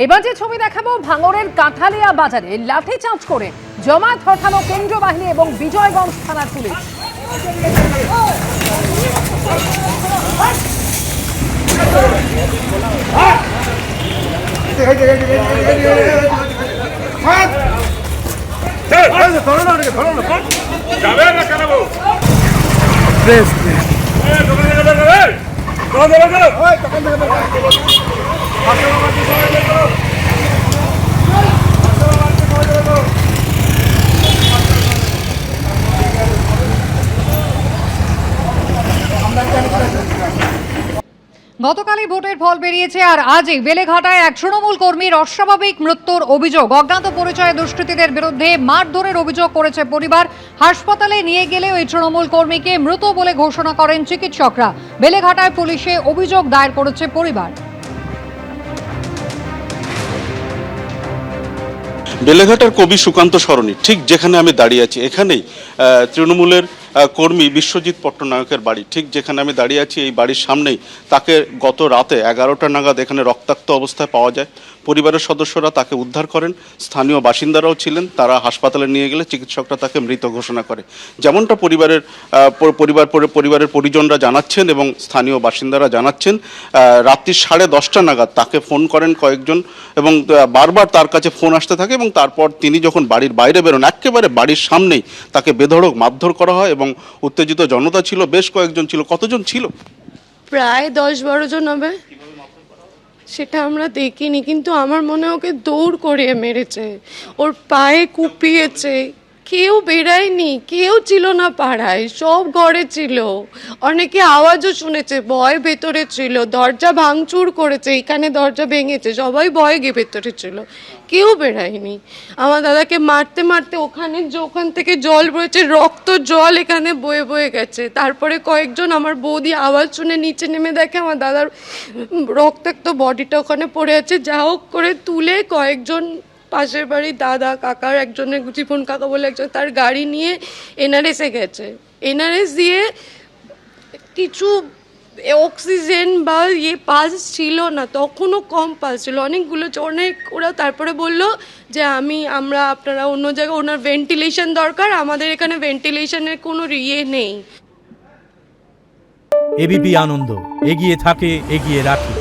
এবার যে ছবি দেখাবো, ভাঙড়ের কাঁঠালিয়া বাজারে লাঠিচার্জ করে জমায়েত হটানো কেন্দ্রীয় বাহিনী এবং বিজয়গঞ্জ থানার পুলিশ। গতকালই ভোটের ফল বেরিয়েছে আর আজই বেলেঘাটায় এক তৃণমূল কর্মীর অস্বাভাবিক মৃত্যুর অভিযোগ। অজ্ঞাত পরিচয় দুষ্কৃতীদের বিরুদ্ধে মারধরের অভিযোগ করেছে পরিবার। হাসপাতালে নিয়ে গেলে ওই তৃণমূল কর্মীকে মৃত বলে ঘোষণা করেন চিকিৎসকরা। বেলেঘাটায় পুলিশে অভিযোগ দায়ের করেছে পরিবার। বেলেঘাটার কবি সুকান্ত সরণি ঠিক যেখানে আমি দাঁড়িয়ে আছি, এখানেই তৃণমূলের কর্মী বিশ্বজিৎ পট্টনায়কের বাড়ি। ঠিক যেখানে আমি দাঁড়িয়ে আছি এই বাড়ির সামনেই তাকে গত রাতে 11টা নাগাদ এখানে রক্তাক্ত অবস্থায় পাওয়া যায়। পরিবারের সদস্যরা তাকে উদ্ধার করেন, স্থানীয় বাসিন্দারাও ছিলেন। তারা হাসপাতালে নিয়ে গেলে চিকিৎসকরা তাকে মৃত ঘোষণা করে। যেমনটা পরিবারের পরিজনরা জানাচ্ছেন এবং স্থানীয় বাসিন্দারা জানাচ্ছেন, রাত্রি 10:30 নাগাদ তাকে ফোন করেন কয়েকজন এবং বারবার তার কাছে ফোন আসতে থাকে এবং তারপর তিনি যখন বাড়ির বাইরে বেরোন, একেবারে বাড়ির সামনেই তাকে বেধড়ক মারধর করা হয় এবং উত্তেজিত জনতা ছিল, বেশ কয়েকজন ছিল। কতজন ছিল? প্রায় 10-12 জন হবে। সেটা আমরা দেখিনি, কিন্তু আমার মনে হয় ওকে দৌড় করিয়ে মেরেছে, ওর পায়ে কুপিয়েছে। কেউ বেরায়নি, কেউ ছিল না পাড়ায়, সব ঘরে ছিল। অনেকে আওয়াজও শুনেছে, ভয় ভেতরে ছিল। দরজা ভাঙচুর করেছে, এখানে দরজা ভেঙেছে, সবাই ভয়ে গিয়ে ভেতরে ছিল, কেউ বেরায়নি। আমার দাদাকে মারতে মারতে ওখান থেকে জল বয়েছে, রক্ত জল এখানে বয়ে বয়ে গেছে। তারপরে কয়েকজন, আমার বৌদি আওয়াজ শুনে নিচে নেমে দেখে আমার দাদার রক্তাক্ত বডিটা ওখানে পড়ে আছে। যা হোক করে তুলে কয়েকজন পাশের বাড়ির দাদা কাকার একজনের, জীবন কাকা বলে একজন, তার গাড়ি নিয়ে এনআরএসে গেছে। এনআরএস দিয়ে কিছু অক্সিজেন বা পালস ছিল না, তখনও কম পালস ছিল, অনেকগুলো অনেক। ওরা তারপরে বলল যে আপনারা অন্য জায়গায়, ওনার ভেন্টিলেশন দরকার, আমাদের এখানে ভেন্টিলেশনের কোনো নেই। এবিপি আনন্দ এগিয়ে থাকে, এগিয়ে রাখে।